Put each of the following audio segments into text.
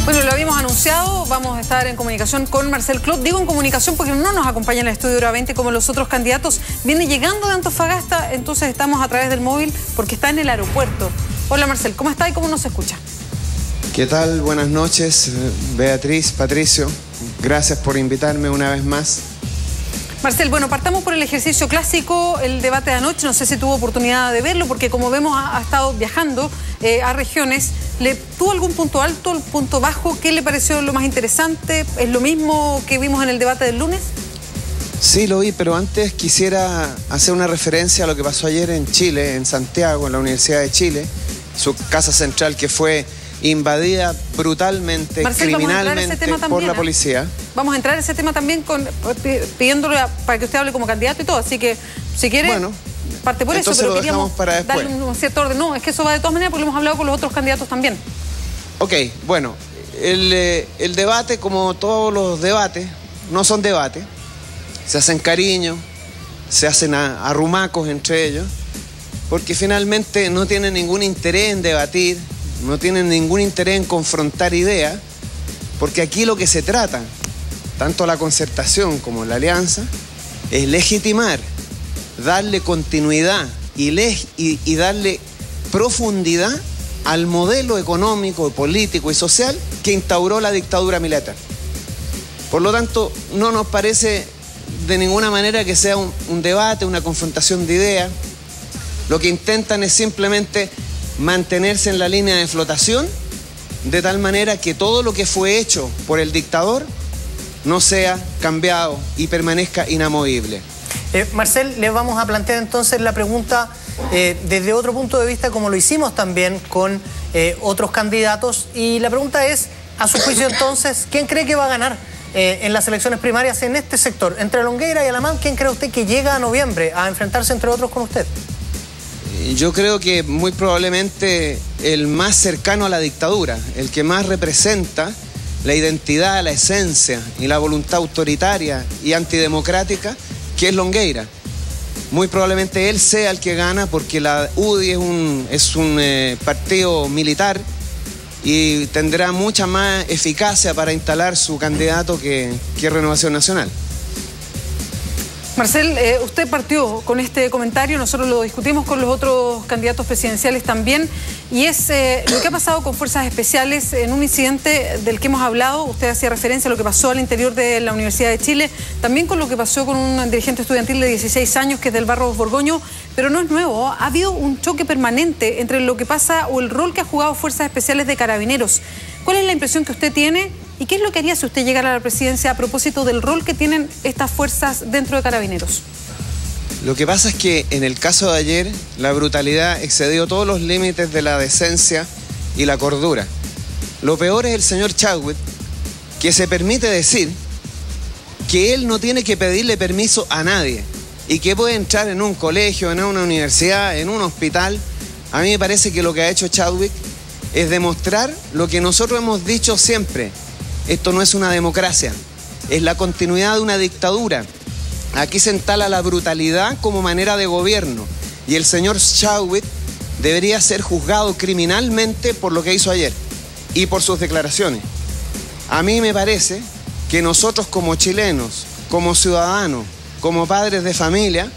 Bueno, lo habíamos anunciado, vamos a estar en comunicación con Marcel Clot. Digo en comunicación porque no nos acompaña en el estudio Hora 20 como los otros candidatos. Viene llegando de Antofagasta, entonces estamos a través del móvil porque está en el aeropuerto. Hola Marcel, ¿cómo está y cómo nos escucha? ¿Qué tal? Buenas noches, Beatriz, Patricio. Gracias por invitarme una vez más. Marcel, bueno, partamos por el ejercicio clásico, el debate de anoche. No sé si tuvo oportunidad de verlo porque como vemos ha estado viajando a regiones. ¿Tuvo algún punto alto, el punto bajo? ¿Qué le pareció lo más interesante? ¿Es lo mismo que vimos en el debate del lunes? Sí, lo vi, pero antes quisiera hacer una referencia a lo que pasó ayer en Chile, en Santiago, en la Universidad de Chile, su casa central que fue invadida brutalmente, Marcel, criminalmente por la policía. Vamos a entrar a ese tema también pidiéndole para que usted hable como candidato y todo, así que si quiere... Bueno, parte por entonces eso, pero lo dejamos para después. Darle un cierto orden. No, es que eso va de todas maneras porque lo hemos hablado con los otros candidatos también. Ok, bueno, el debate, como todos los debates, no son debates. Se hacen cariño, se hacen arrumacos entre ellos, porque finalmente no tienen ningún interés en debatir, no tienen ningún interés en confrontar ideas, porque aquí lo que se trata, tanto la concertación como la alianza, es legitimar, darle continuidad y darle profundidad al modelo económico, político y social que instauró la dictadura militar. Por lo tanto, no nos parece de ninguna manera que sea un debate, una confrontación de ideas. Lo que intentan es simplemente mantenerse en la línea de flotación, de tal manera que todo lo que fue hecho por el dictador no sea cambiado y permanezca inamovible. Marcel, le vamos a plantear entonces la pregunta desde otro punto de vista, como lo hicimos también con otros candidatos. Y la pregunta es, a su juicio entonces, ¿quién cree que va a ganar en las elecciones primarias en este sector? Entre Longueira y Alamán, ¿quién cree usted que llega a noviembre a enfrentarse entre otros con usted? Yo creo que muy probablemente el más cercano a la dictadura, el que más representa la identidad, la esencia y la voluntad autoritaria y antidemocrática, que es Longueira. Muy probablemente él sea el que gana porque la UDI es un partido militar y tendrá mucha más eficacia para instalar su candidato que Renovación Nacional. Marcel, usted partió con este comentario, nosotros lo discutimos con los otros candidatos presidenciales también, y es lo que ha pasado con fuerzas especiales en un incidente del que hemos hablado. Usted hacía referencia a lo que pasó al interior de la Universidad de Chile, también con lo que pasó con un dirigente estudiantil de 16 años que es del Barros Borgoño, pero no es nuevo. Ha habido un choque permanente entre lo que pasa o el rol que ha jugado fuerzas especiales de Carabineros. ¿Cuál es la impresión que usted tiene? ¿Y qué es lo que haría si usted llegara a la presidencia a propósito del rol que tienen estas fuerzas dentro de Carabineros? Lo que pasa es que en el caso de ayer la brutalidad excedió todos los límites de la decencia y la cordura. Lo peor es el señor Chadwick, que se permite decir que él no tiene que pedirle permiso a nadie y que puede entrar en un colegio, en una universidad, en un hospital. A mí me parece que lo que ha hecho Chadwick es demostrar lo que nosotros hemos dicho siempre. Esto no es una democracia, es la continuidad de una dictadura. Aquí se instala la brutalidad como manera de gobierno y el señor Chadwick debería ser juzgado criminalmente por lo que hizo ayer y por sus declaraciones. A mí me parece que nosotros como chilenos, como ciudadanos, como padres de familia,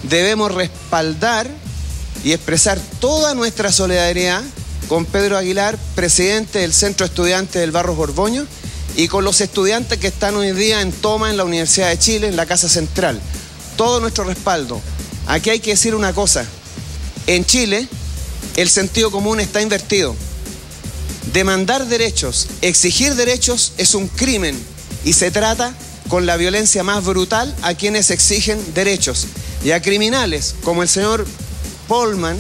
debemos respaldar y expresar toda nuestra solidaridad con Pedro Aguilar, presidente del Centro Estudiante del Barros Borgoño, y con los estudiantes que están hoy día en toma en la Universidad de Chile, en la Casa Central. Todo nuestro respaldo. Aquí hay que decir una cosa. En Chile, el sentido común está invertido. Demandar derechos, exigir derechos es un crimen y se trata con la violencia más brutal a quienes exigen derechos. Y a criminales como el señor Polman,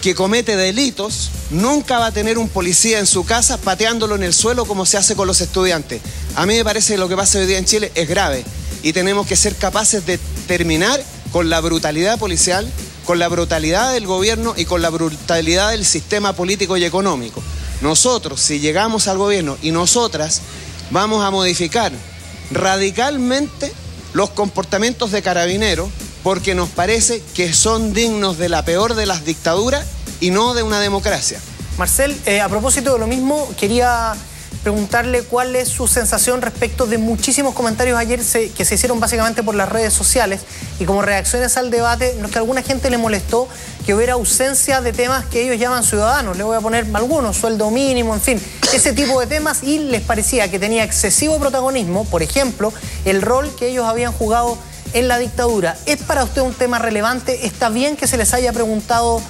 que comete delitos, nunca va a tener un policía en su casa pateándolo en el suelo como se hace con los estudiantes. A mí me parece que lo que pasa hoy día en Chile es grave y tenemos que ser capaces de terminar con la brutalidad policial, con la brutalidad del gobierno y con la brutalidad del sistema político y económico. Nosotros, si llegamos al gobierno y nosotras, vamos a modificar radicalmente los comportamientos de Carabineros, porque nos parece que son dignos de la peor de las dictaduras y no de una democracia. Marcel, a propósito de lo mismo, quería preguntarle cuál es su sensación respecto de muchísimos comentarios ayer que se hicieron básicamente por las redes sociales y como reacciones al debate, que a alguna gente le molestó que hubiera ausencia de temas que ellos llaman ciudadanos. Le voy a poner algunos, sueldo mínimo, en fin, ese tipo de temas, y les parecía que tenía excesivo protagonismo, por ejemplo, el rol que ellos habían jugado en la dictadura. ¿Es para usted un tema relevante? ¿Está bien que se les haya preguntado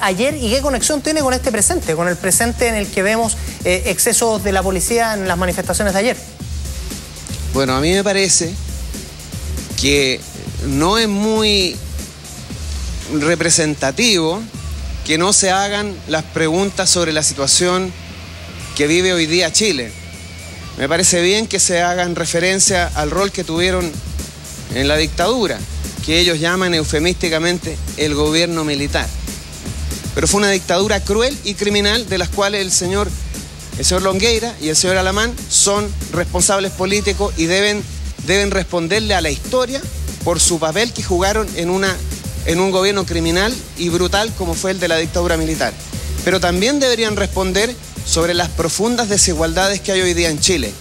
ayer? ¿Y qué conexión tiene con este presente? Con el presente en el que vemos excesos de la policía en las manifestaciones de ayer. Bueno, a mí me parece que no es muy representativo que no se hagan las preguntas sobre la situación que vive hoy día Chile. Me parece bien que se hagan referencia al rol que tuvieron en la dictadura, que ellos llaman eufemísticamente el gobierno militar. Pero fue una dictadura cruel y criminal de las cuales el señor Longueira y el señor Alamán son responsables políticos y deben responderle a la historia por su papel que jugaron en un gobierno criminal y brutal como fue el de la dictadura militar. Pero también deberían responder sobre las profundas desigualdades que hay hoy día en Chile,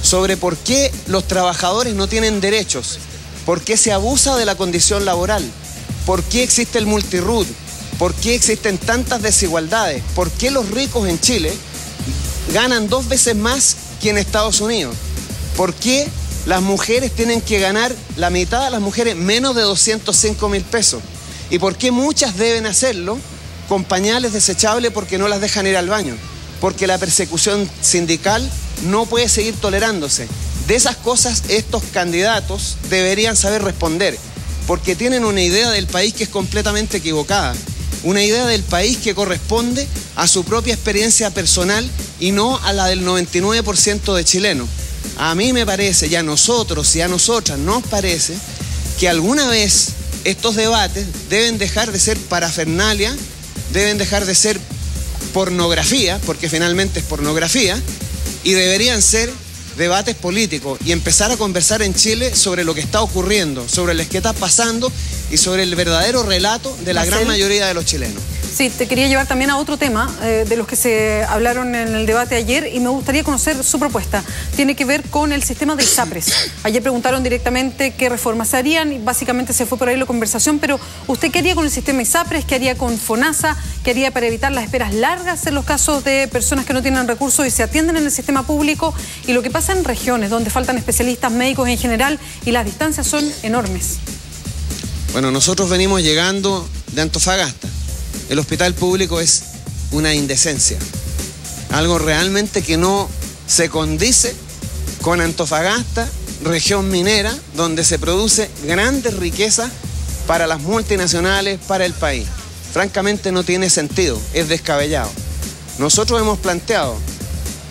sobre por qué los trabajadores no tienen derechos, por qué se abusa de la condición laboral, por qué existe el multirut, por qué existen tantas desigualdades, por qué los ricos en Chile ganan 2 veces más que en Estados Unidos, por qué las mujeres tienen que ganar la mitad de las mujeres menos de 205.000 pesos y por qué muchas deben hacerlo con pañales desechables porque no las dejan ir al baño, porque la persecución sindical no puede seguir tolerándose. De esas cosas estos candidatos deberían saber responder, porque tienen una idea del país que es completamente equivocada, una idea del país que corresponde a su propia experiencia personal y no a la del 99% de chilenos. A mí me parece, y a nosotros y a nosotras nos parece, que alguna vez estos debates deben dejar de ser parafernalia, deben dejar de ser pornografía, porque finalmente es pornografía, y deberían ser debates políticos y empezar a conversar en Chile sobre lo que está ocurriendo, sobre lo que está pasando y sobre el verdadero relato de la gran mayoría de los chilenos. Sí, te quería llevar también a otro tema de los que se hablaron en el debate ayer y me gustaría conocer su propuesta. Tiene que ver con el sistema de ISAPRES. Ayer preguntaron directamente qué reformas se harían y básicamente se fue por ahí la conversación, pero ¿usted qué haría con el sistema ISAPRES? ¿Qué haría con FONASA? ¿Qué haría para evitar las esperas largas en los casos de personas que no tienen recursos y se atienden en el sistema público? Y lo que pasa en regiones donde faltan especialistas médicos en general y las distancias son enormes. Bueno, nosotros venimos llegando de Antofagasta. El hospital público es una indecencia, algo realmente que no se condice con Antofagasta, región minera, donde se produce grandes riquezas para las multinacionales, para el país. Francamente no tiene sentido, es descabellado. Nosotros hemos planteado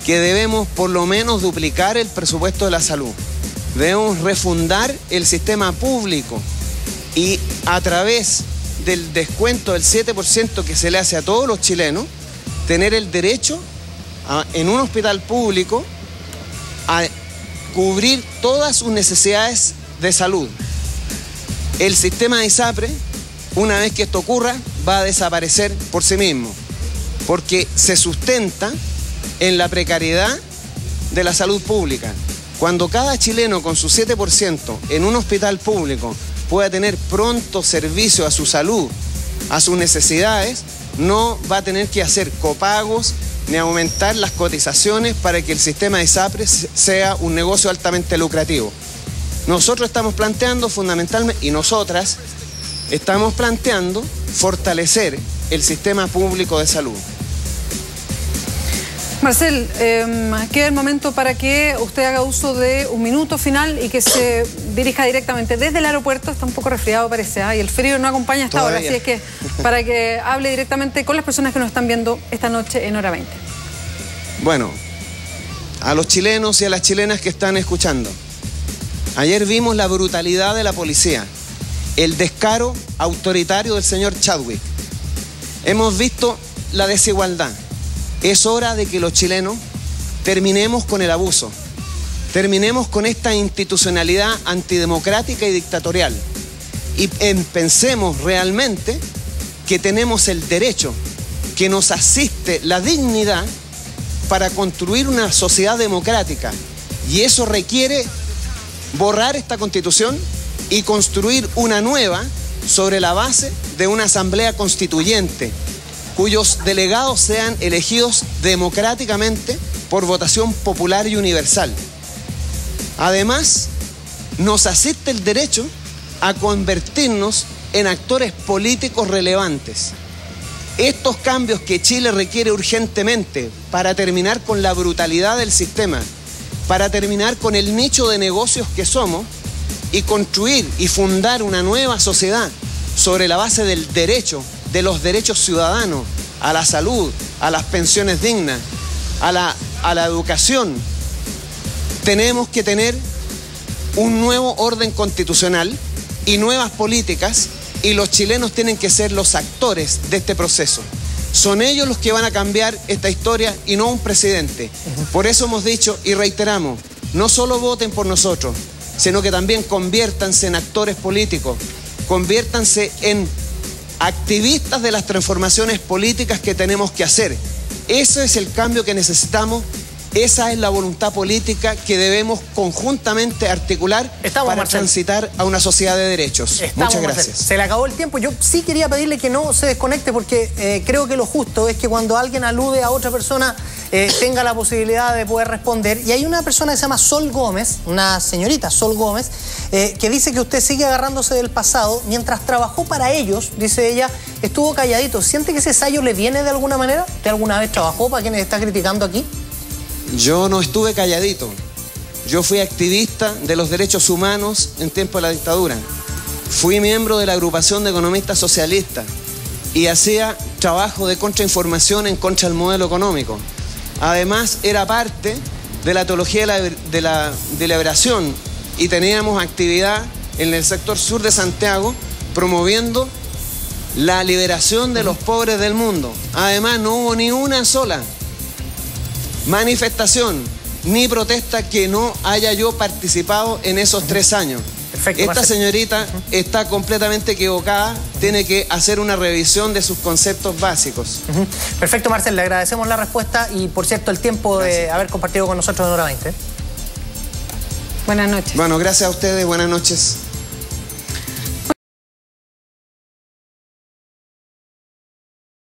que debemos por lo menos duplicar el presupuesto de la salud, debemos refundar el sistema público y a través del descuento del 7% que se le hace a todos los chilenos, tener el derecho en un hospital público a cubrir todas sus necesidades de salud. El sistema de ISAPRES, una vez que esto ocurra, va a desaparecer por sí mismo, porque se sustenta en la precariedad de la salud pública. Cuando cada chileno con su 7% en un hospital público pueda tener pronto servicio a su salud, a sus necesidades, no va a tener que hacer copagos ni aumentar las cotizaciones para que el sistema de ISAPRES sea un negocio altamente lucrativo. Nosotros estamos planteando fundamentalmente, y nosotras estamos planteando fortalecer el sistema público de salud. Marcel, queda el momento para que usted haga uso de un minuto final y que se dirija directamente desde el aeropuerto. Está un poco resfriado parece, y el frío no acompaña hasta ahora, así es que para que hable directamente con las personas que nos están viendo esta noche en Hora 20. Bueno, a los chilenos y a las chilenas que están escuchando, ayer vimos la brutalidad de la policía, el descaro autoritario del señor Chadwick. Hemos visto la desigualdad. Es hora de que los chilenos terminemos con el abuso, terminemos con esta institucionalidad antidemocrática y dictatorial y pensemos realmente que tenemos el derecho, que nos asiste la dignidad para construir una sociedad democrática. Y eso requiere borrar esta Constitución y construir una nueva sobre la base de una asamblea constituyente, cuyos delegados sean elegidos democráticamente por votación popular y universal. Además, nos asiste el derecho a convertirnos en actores políticos relevantes. Estos cambios que Chile requiere urgentemente para terminar con la brutalidad del sistema, para terminar con el nicho de negocios que somos y construir y fundar una nueva sociedad sobre la base del derecho, de los derechos ciudadanos, a la salud, a las pensiones dignas, a la educación. Tenemos que tener un nuevo orden constitucional y nuevas políticas, y los chilenos tienen que ser los actores de este proceso. Son ellos los que van a cambiar esta historia y no un presidente. Por eso hemos dicho y reiteramos, no solo voten por nosotros, sino que también conviértanse en actores políticos, conviértanse en activistas de las transformaciones políticas que tenemos que hacer. Ese es el cambio que necesitamos. Esa es la voluntad política que debemos conjuntamente articular para transitar a una sociedad de derechos. Muchas gracias. Se le acabó el tiempo. Yo sí quería pedirle que no se desconecte, porque creo que lo justo es que cuando alguien alude a otra persona tenga la posibilidad de poder responder. Y hay una persona que se llama Sol Gómez, una señorita Sol Gómez, que dice que usted sigue agarrándose del pasado. Mientras trabajó para ellos, dice ella, estuvo calladito. ¿Siente que ese sayo le viene de alguna manera? ¿Usted alguna vez trabajó para quienes está criticando aquí? Yo no estuve calladito. Yo fui activista de los derechos humanos en tiempo de la dictadura. Fui miembro de la agrupación de economistas socialistas y hacía trabajo de contrainformación en contra del modelo económico. Además, era parte de la teología de la liberación y teníamos actividad en el sector sur de Santiago promoviendo la liberación de los pobres del mundo. Además, no hubo ni una sola manifestación ni protesta que no haya yo participado en esos 3 años. Perfecto, esta señorita está completamente equivocada, tiene que hacer una revisión de sus conceptos básicos. Perfecto, Marcel, le agradecemos la respuesta y, por cierto, el tiempo de haber compartido con nosotros en Hora 20. Buenas noches. Bueno, gracias a ustedes, buenas noches.